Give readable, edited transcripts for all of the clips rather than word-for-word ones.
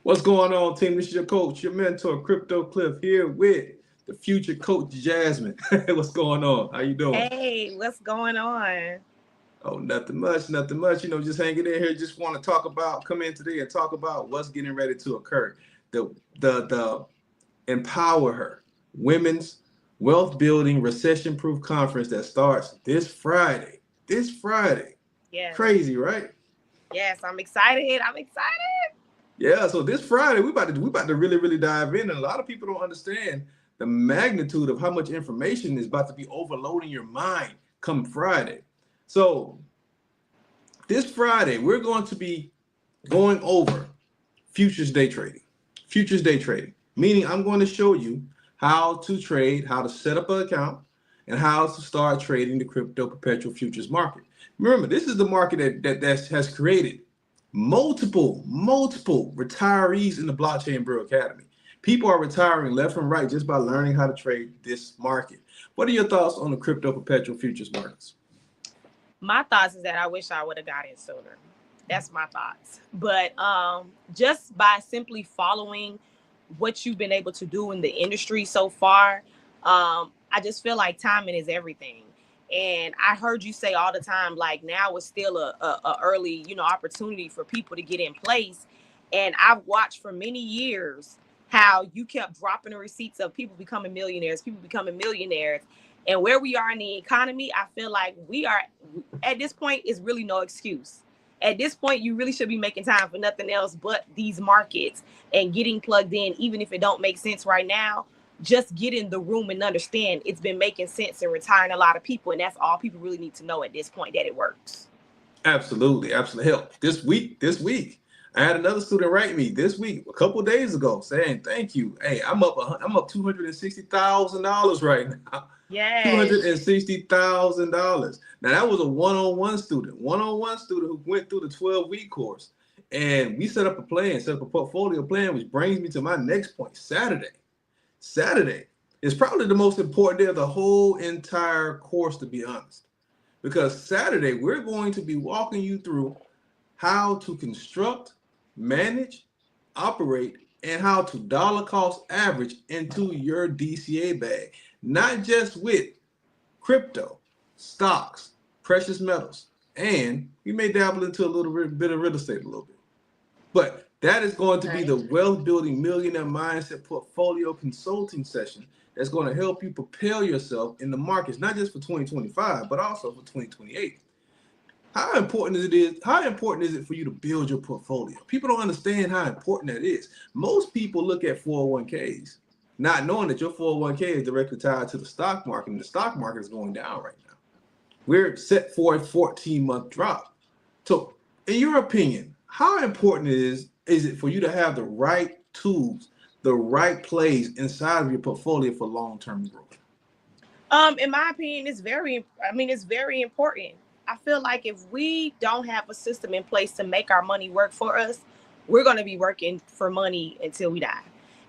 What's going on, team? This is your coach, your mentor, CryptoCliff, here with the future coach, Jasmine. What's going on? How you doing? Hey, what's going on? Oh, nothing much, nothing much. Just hanging in here. Just want to come in today and talk about what's getting ready to occur. The EmpowerHer Women's Wealth Building Recession-Proof Conference that starts this Friday. This Friday. Yes, Crazy, right? yes, I'm excited. I'm excited. Yeah, so this Friday we about to really dive in, and a lot of people don't understand the magnitude of how much information is about to be overloading your mind come Friday. So this Friday we're going to be going over futures day trading. Futures day trading, meaning I'm going to show you how to trade, how to set up an account, and how to start trading the crypto perpetual futures market. Remember, this is the market that has created multiple retirees in the Blockchain Bureau Academy. People are retiring left and right just by learning how to trade this market. What are your thoughts on the crypto perpetual futures markets? My thoughts is that I wish I would have got in sooner. That's my thoughts. But just by simply following what you've been able to do in the industry so far, I just feel like timing is everything. And I heard you say all the time, like now is still a early, opportunity for people to get in place. And I've watched for many years how you kept dropping the receipts of people becoming millionaires. And where we are in the economy, I feel like we are at this point is really no excuse. At this point, you really should be making time for nothing else but these markets and getting plugged in, even if it don't make sense right now. Just get in the room and understand it's been making sense and retiring a lot of people, and that's all people really need to know at this point, that it works. Absolutely. Hell, this week, I had another student write me this week, a couple of days ago, saying thank you. Hey, I'm up $260,000 right now. Yes. $260,000. Now that was a one-on-one student who went through the 12-week course, and we set up a portfolio plan, which brings me to my next point. Saturday is probably the most important day of the whole entire course, to be honest, because Saturday we're going to be walking you through how to construct, manage, operate, and how to dollar cost average into your DCA bag, not just with crypto, stocks, precious metals, and we may dabble into a little bit of real estate a little bit. But that is going to be the Wealth Building Millionaire Mindset Portfolio Consulting session that's going to help you propel yourself in the markets, not just for 2025, but also for 2028. How important is it for you to build your portfolio? People don't understand how important that is. Most people look at 401ks, not knowing that your 401k is directly tied to the stock market, and the stock market is going down right now. We're set for a 14-month drop. So, in your opinion, how important is it for you to have the right tools, the right plays inside of your portfolio for long-term growth? In my opinion, it's very important. I feel like if we don't have a system in place to make our money work for us, we're going to be working for money until we die.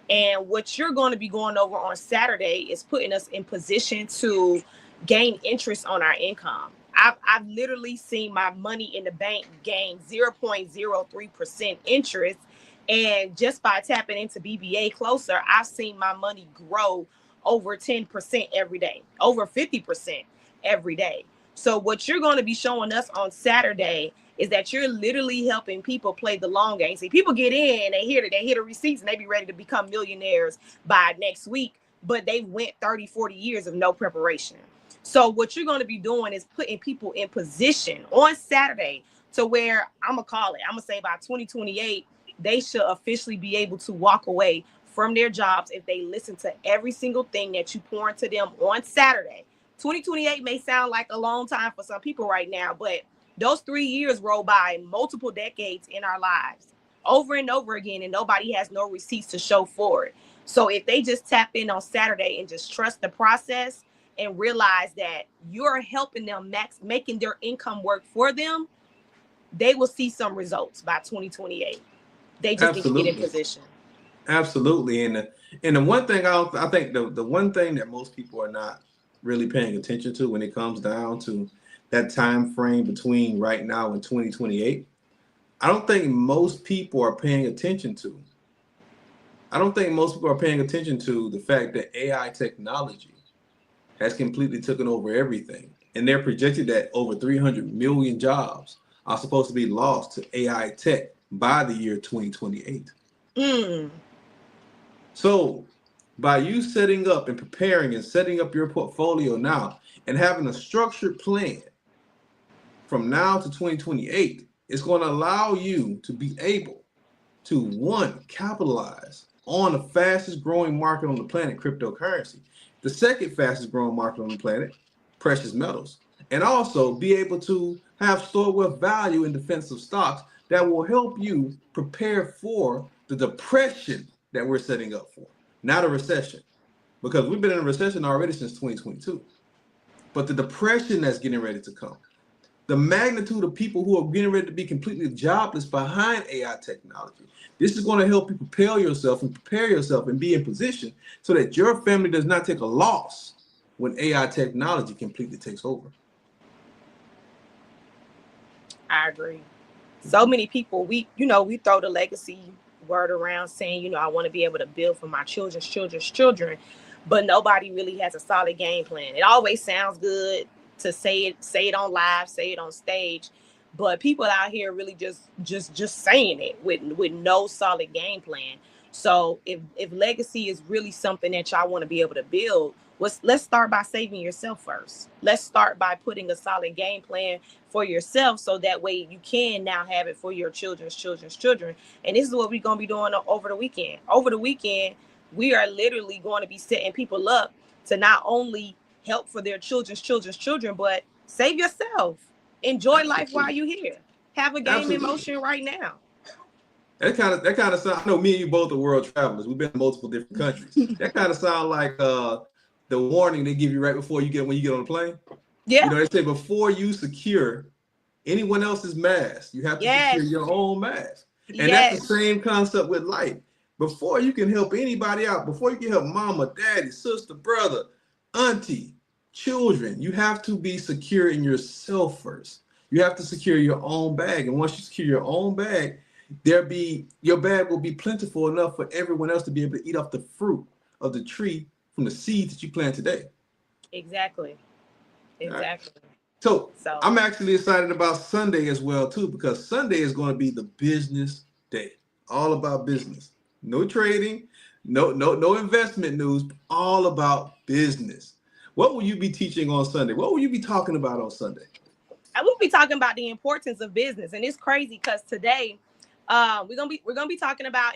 And what you're going to be going over on Saturday is putting us in position to gain interest on our income. I've literally seen my money in the bank gain 0.03% interest. And just by tapping into BBA closer, I've seen my money grow over 10% every day, over 50% every day. So what you're going to be showing us on Saturday is that you're literally helping people play the long game. See, people get in, they hear the receipts, and they be ready to become millionaires by next week, but they went 30, 40 years of no preparation. So what you're going to be doing is putting people in position on Saturday to where I'm going to say by 2028, they should officially be able to walk away from their jobs if they listen to every single thing that you pour into them on Saturday. 2028 may sound like a long time for some people right now, but those 3 years roll by multiple decades in our lives over and over again, and nobody has no receipts to show for it. So if they just tap in on Saturday and just trust the process and realize that you're helping them making their income work for them, they will see some results by 2028. They just need to get in position. Absolutely. And the one thing I think the one thing that most people are not really paying attention to when it comes down to that time frame between right now and 2028, I don't think most people are paying attention to I don't think most people are paying attention to the fact that AI technology has completely taken over everything. And they're projected that over 300 million jobs are supposed to be lost to AI tech by the year 2028. Mm. So by you setting up and preparing and setting up your portfolio now and having a structured plan from now to 2028, it's going to allow you to be able to, one, capitalize on the fastest growing market on the planet, cryptocurrency, the second fastest growing market on the planet, precious metals, and also be able to have stored with value in defensive stocks that will help you prepare for the depression that we're setting up for, not a recession, because we've been in a recession already since 2022, but the depression that's getting ready to come, the magnitude of people who are getting ready to be completely jobless behind AI technology. This is going to help you prepare yourself and be in position so that your family does not take a loss when AI technology completely takes over. I agree. So many people, we throw the legacy word around saying, I want to be able to build for my children's children, but nobody really has a solid game plan. It always sounds good to say it on live, say it on stage, but people out here really just saying it with no solid game plan. So if legacy is really something that y'all want to be able to build, let's start by saving yourself first. Let's start by putting a solid game plan for yourself, so that way you can now have it for your children's children. And this is what we're going to be doing over the weekend. Over the weekend, we are literally going to be setting people up to not only help for their children's children, but save yourself. Enjoy life while you're here. Have a game in motion right now. That kind of sound. I know me and you both are world travelers. We've been in multiple different countries. That kind of sound like the warning they give you right before you get on the plane. Yeah. They say before you secure anyone else's mask, you have to secure your own mask. And that's the same concept with life. Before you can help anybody out, before you can help mama, daddy, sister, brother, auntie, children, you have to be secure in yourself first. You have to secure your own bag. And once you secure your own bag, your bag will be plentiful enough for everyone else to be able to eat off the fruit of the tree from the seeds that you plant today. Exactly. Right. So I'm actually excited about Sunday as well too, because Sunday is going to be the business day, all about business. No trading, no investment news, all about business. What will you be teaching on Sunday? What will you be talking about on Sunday? I will be talking about the importance of business, and it's crazy because today we're gonna be talking about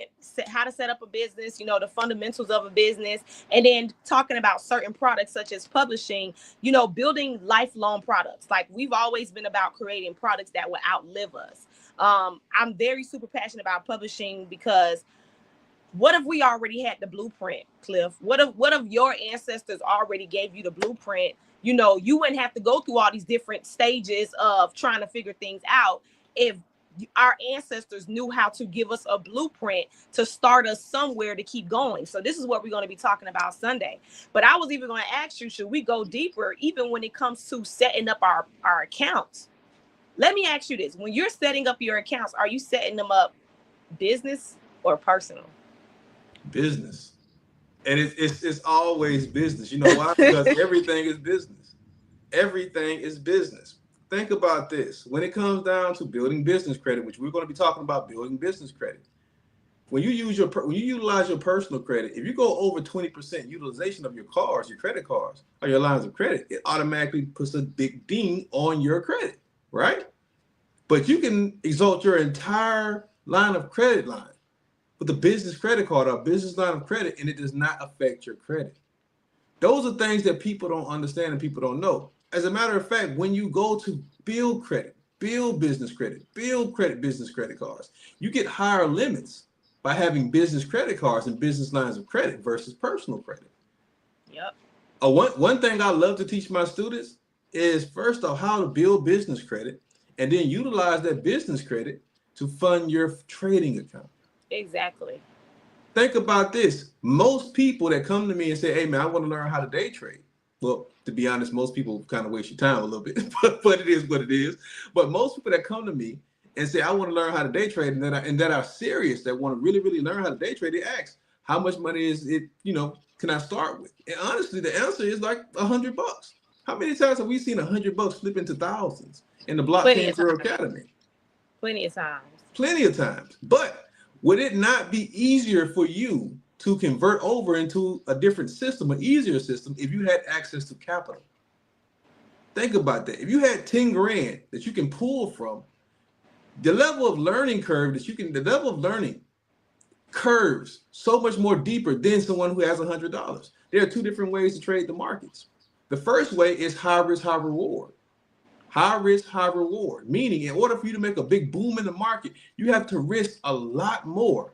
how to set up a business, the fundamentals of a business, and then talking about certain products such as publishing, building lifelong products. Like, we've always been about creating products that will outlive us. I'm very super passionate about publishing, because what if we already had the blueprint, Cliff? What if your ancestors already gave you the blueprint? You wouldn't have to go through all these different stages of trying to figure things out if our ancestors knew how to give us a blueprint to start us somewhere to keep going. So this is what we're going to be talking about Sunday. But I was even going to ask you, should we go deeper even when it comes to setting up our accounts? Let me ask you this. When you're setting up your accounts, are you setting them up business or personal? Business. And it's always business. You know why? Because everything is business. Everything is business. Think about this. When it comes down to building business credit, which we're going to be talking about building business credit, when you utilize your personal credit, if you go over 20% utilization of your cards, your credit cards, or your lines of credit, it automatically puts a big ding on your credit, right? But you can exalt your entire line of credit line with a business credit card or a business line of credit, and it does not affect your credit. Those are things that people don't understand and people don't know. As a matter of fact, when you go to build credit, build business credit, build business credit cards, you get higher limits by having business credit cards and business lines of credit versus personal credit. Yep. One thing I love to teach my students is, first off, how to build business credit, and then utilize that business credit to fund your trading account. Exactly. Think about this. Most people that come to me and say, hey, man, I want to learn how to day trade. Well, to be honest, most people kind of waste your time a little bit, but it is what it is. But most people that come to me and say, I want to learn how to day trade, and that are serious, that want to really, really learn how to day trade, they ask, How much money is it, can I start with? And honestly, the answer is like $100. How many times have we seen $100 flip into thousands in the Plenty Blockchain of Pro times. Academy? Plenty of times. Plenty of times. But would it not be easier for you to convert over into a different system, an easier system, if you had access to capital? Think about that. If you had 10 grand that you can pull from, the level of learning curve the level of learning curves so much more deeper than someone who has $100. There are two different ways to trade the markets. The first way is high risk, high reward. High risk, high reward, meaning in order for you to make a big boom in the market, you have to risk a lot more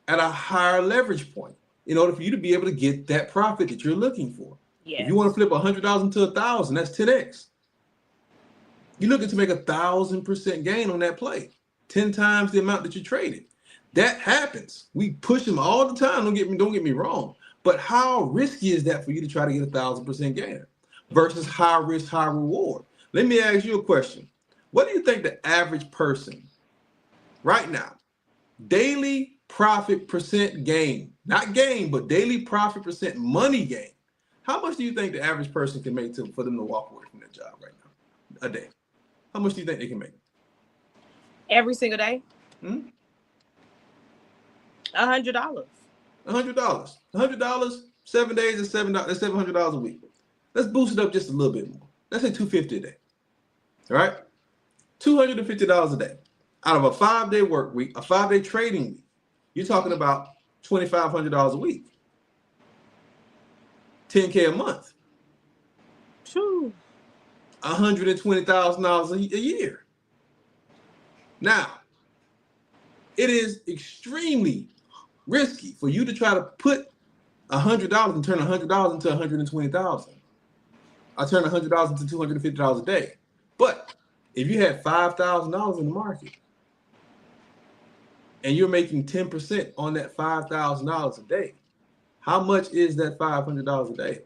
at a higher leverage point in order for you to be able to get that profit that you're looking for. Yes. If you want to flip $100 into 1,000, that's 10x. You're looking to make 1,000% gain on that play, 10 times the amount that you traded. That happens. We push them all the time. Don't get me wrong. But how risky is that for you to try to get 1,000% gain versus high risk, high reward? Let me ask you a question. What do you think the average person right now, daily profit percent gain, not gain, but daily profit percent money gain? How much do you think the average person can make for them to walk away from their job right now, a day? How much do you think they can make? Every single day? $100. $100. $100, 7 days is $7. That's $700 a week. Let's boost it up just a little bit more. Let's say $250 a day. All right? $250 a day. Out of a 5-day work week, a 5-day trading week, you're talking about $2,500 a week. $10K a month. True. $120,000 a year. Now, it is extremely risky for you to try to put $100 and turn $100 into $120,000. I turn $100 into $250 a day. But if you had $5,000 in the market and you're making 10% on that $5,000 a day, how much is that $500 a day?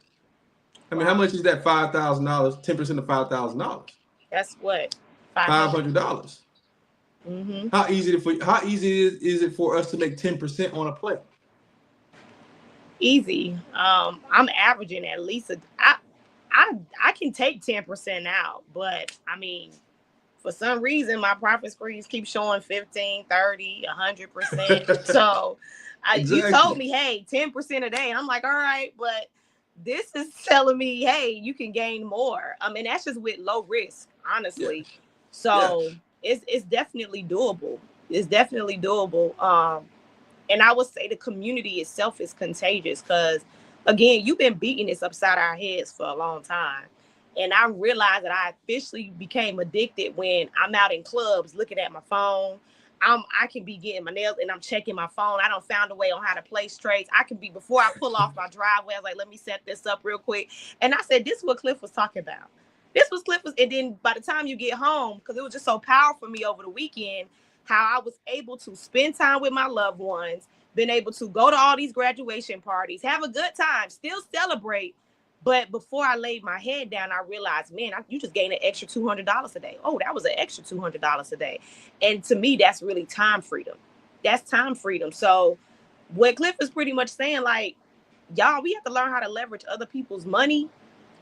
I mean, how much is that $5,000? 10% of $5,000. That's what? $500. Mm-hmm. How easy is it for us to make 10% on a play? Easy. I'm averaging at least I can take 10% out, but I mean, for some reason my profit screens keep showing 15, 30, 100%. So exactly. You told me, hey, 10% a day, and I'm like, all right, but this is telling me, hey, you can gain more. I mean, that's just with low risk, honestly. Yeah. So yeah. It's definitely doable. It's definitely doable. And I would say the community itself is contagious because, again, you've been beating this upside our heads for a long time. And I realized that I officially became addicted when I'm out in clubs looking at my phone. I can be getting my nails and I'm checking my phone. I don't found a way on how to place trades. I can be, before I pull off my driveway, I was like, let me set this up real quick. And I said, this is what Cliff was talking about. And then by the time you get home, because it was just so powerful for me over the weekend, how I was able to spend time with my loved ones, been able to go to all these graduation parties, have a good time, still celebrate. But before I laid my head down, I realized, man, you just gained an extra $200 a day. Oh, that was an extra $200 a day. And to me, that's really time freedom. That's time freedom. So what Cliff is pretty much saying, like, y'all, we have to learn how to leverage other people's money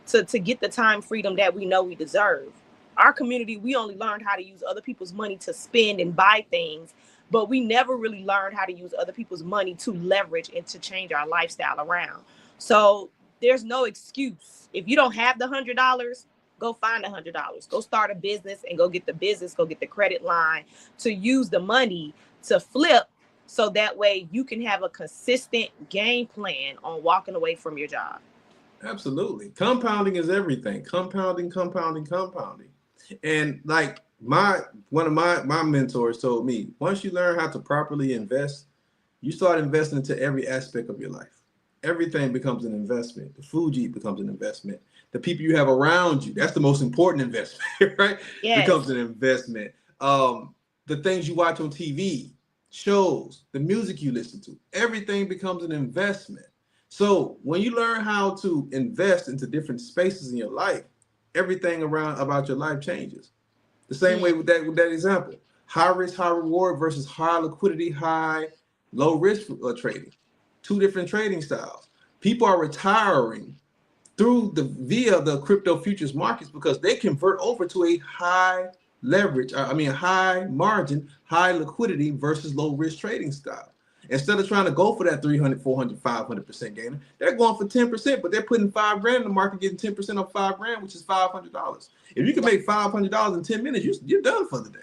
to get the time freedom that we know we deserve. Our community, we only learned how to use other people's money to spend and buy things, but we never really learned how to use other people's money to leverage and to change our lifestyle around. So there's no excuse. If you don't have the $100, go find $100. Go start a business and go get the business, go get the credit line to use the money to flip, so that way you can have a consistent game plan on walking away from your job. Absolutely. Compounding is everything. Compounding. And like one of my mentors told me, once you learn how to properly invest, you start investing into every aspect of your life. Everything becomes an investment. The food you eat becomes an investment. The people you have around you, that's the most important investment, right? Yes. Becomes an investment. The things you watch on TV, shows, the music you listen to, everything becomes an investment. So when you learn how to invest into different spaces in your life, everything about your life changes. The same way with that example, high risk, high reward versus high liquidity, low risk trading. two different trading styles. People are retiring via the crypto futures markets because they convert over to a high leverage, high margin, high liquidity versus low risk trading style. Instead of trying to go for that 300, 400, 500% gainer, they're going for 10%, but they're putting $5,000 in the market, getting 10% of $5,000, which is $500. If you can make $500 in 10 minutes, you're done for the day.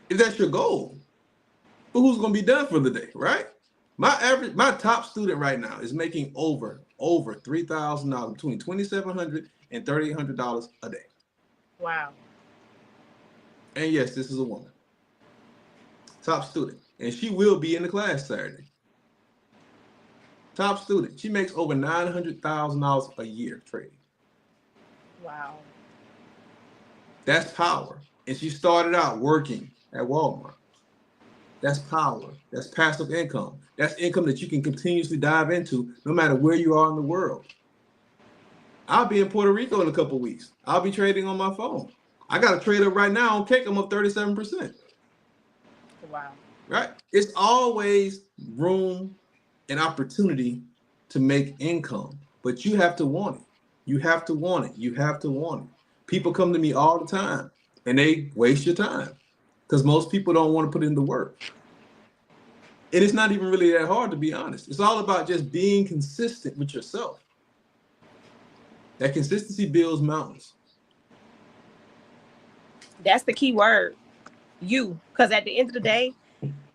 If that's your goal, but who's going to be done for the day, right? My top student right now is making over $3,000, between $2,700 and $3,800 a day. Wow. And yes, this is a woman. Top student. And she will be in the class Saturday. Top student. She makes over $900,000 a year trading. Wow. That's power. And she started out working at Walmart. That's power. That's passive income. That's income that you can continuously dive into no matter where you are in the world. I'll be in Puerto Rico in a couple of weeks. I'll be trading on my phone. I got a trade up right now on Cake. I'm up 37%. Wow. Right? It's always room and opportunity to make income, but you have to want it. You have to want it. You have to want it. People come to me all the time and they waste your time because most people don't want to put in the work. And it's not even really that hard, to be honest. It's all about just being consistent with yourself. That consistency builds mountains. That's the key word. You. Because at the end of the day,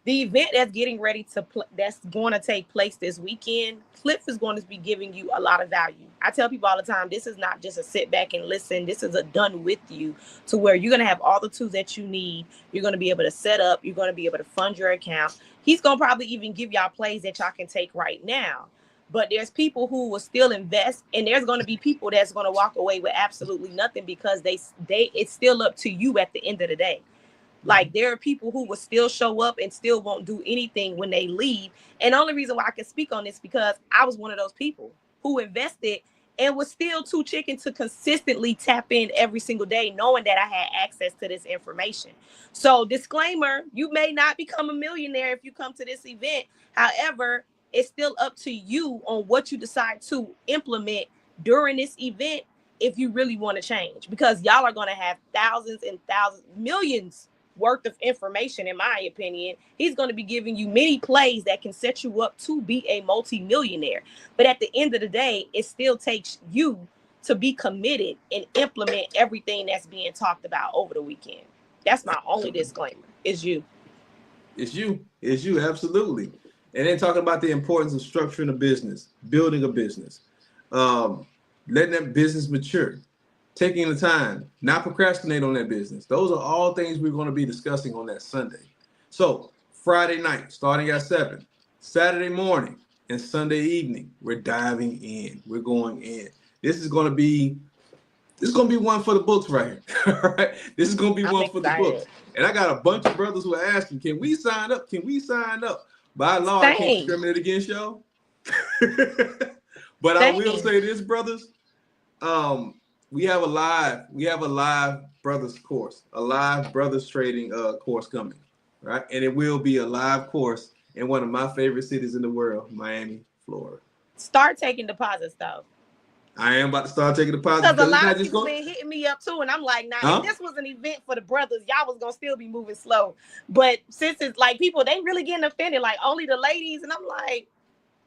the event that's getting ready to that's going to take place this weekend, Cliff is going to be giving you a lot of value. I tell people all the time, this is not just a sit back and listen. This is a done with you, to where you're going to have all the tools that you need. You're going to be able to set up. You're going to be able to fund your account. He's going to probably even give y'all plays that y'all can take right now. But there's people who will still invest, and there's going to be people that's going to walk away with absolutely nothing because they it's still up to you at the end of the day. Like, there are people who will still show up and still won't do anything when they leave. And the only reason why I can speak on this because I was one of those people who invested and was still too chicken to consistently tap in every single day, knowing that I had access to this information. So disclaimer, you may not become a millionaire if you come to this event. However, it's still up to you on what you decide to implement during this event if you really want to change, because y'all are going to have thousands and thousands, millions worth of information. In my opinion, he's going to be giving you many plays that can set you up to be a multi-millionaire. But at the end of the day, it still takes you to be committed and implement everything that's being talked about over the weekend. That's my only disclaimer. It's you. It's you. It's you. Absolutely. And then talking about the importance of structuring a business, building a business, letting that business mature, taking the time, not procrastinate on that business. Those are all things we're going to be discussing on that Sunday. So Friday night, starting at 7, Saturday morning, and Sunday evening, we're diving in. We're going in. This is going to be one for the books right here. All right. This is going to be one for the books. And I got a bunch of brothers who are asking, can we sign up? Can we sign up? By law, I can't discriminate against y'all. But I will say this, brothers. We have a live brothers course, a live brothers trading course coming, right? And it will be a live course in one of my favorite cities in the world, Miami, Florida. Start taking deposits, though. I am about to start taking deposits. Because a lot of people been hitting me up too, and I'm like, nah, if this was an event for the brothers, y'all was gonna still be moving slow. But since it's like people, they really getting offended, like only the ladies, and I'm like,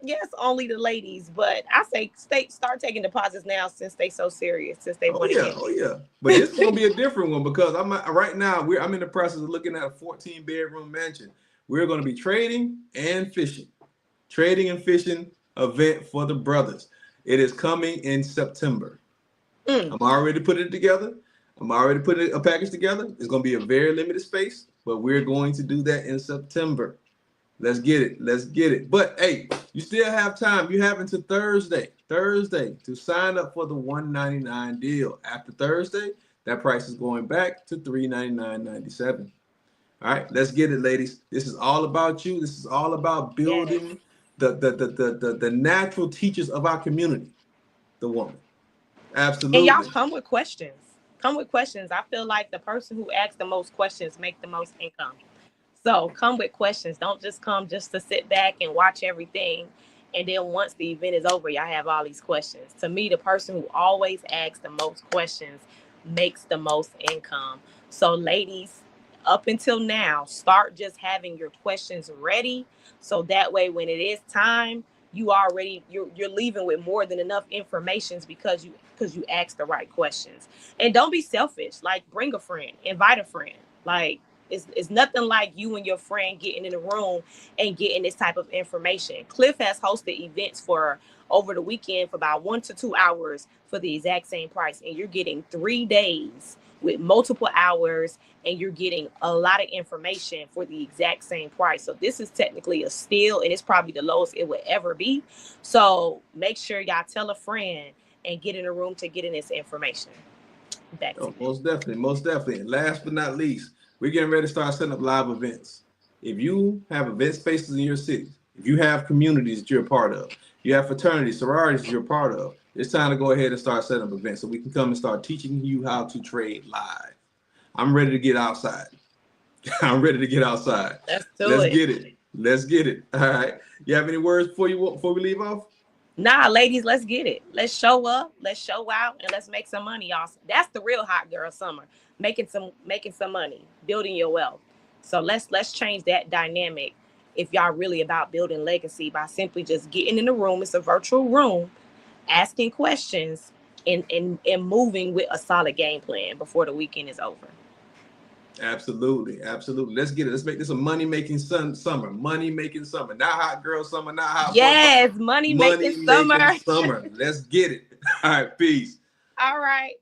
yes, only the ladies. But I say start taking deposits now since they so serious, since they want to get. Oh yeah. But this is gonna be a different one because I'm in the process of looking at a 14-bedroom mansion. We're gonna be trading and fishing event for the brothers. It is coming in September. I'm already putting it together. I'm already putting a package together. It's going to be a very limited space, but we're going to do that in September. Let's get it. Let's get it. But hey, you still have time. You have until Thursday to sign up for the $199 deal. After Thursday, that price is going back to $399.97. All right, let's get it, ladies. This is all about you. This is all about building the natural teachers of our community, the woman. Absolutely. And y'all come with questions. I feel like the person who asks the most questions make the most income. So come with questions. Don't just come just to sit back and watch everything. And then once the event is over, y'all have all these questions. To me, the person who always asks the most questions makes the most income. So ladies, up until now, start just having your questions ready. So that way when it is time, you're leaving with more than enough information because you asked the right questions. And don't be selfish. Like bring a friend, invite a friend. Like it's nothing like you and your friend getting in the room and getting this type of information. Cliff has hosted events for over the weekend for about 1 to 2 hours for the exact same price. And you're getting 3 days with multiple hours and you're getting a lot of information for the exact same price. So this is technically a steal and it's probably the lowest it would ever be. So make sure y'all tell a friend and get in a room to get in this information. Back to you. Most definitely, most definitely. And last but not least, we're getting ready to start setting up live events. If you have event spaces in your city, if you have communities that you're a part of, you have fraternities, sororities you're a part of, it's time to go ahead and start setting up events so we can come and start teaching you how to trade live. I'm ready to get outside. I'm ready to get outside. Let's get it. Let's get it. All right. You have any words before we leave off? Nah, ladies, let's get it. Let's show up, let's show out, and let's make some money, y'all. That's the real hot girl summer. Making some money, building your wealth. So let's change that dynamic if y'all really about building legacy by simply just getting in the room. It's a virtual room, asking questions and moving with a solid game plan before the weekend is over. Absolutely, absolutely. Let's get it. Let's make this a money-making summer. Money-making summer. Not hot girl summer, not hot. Yes, money-making summer. Let's get it. All right, peace. All right.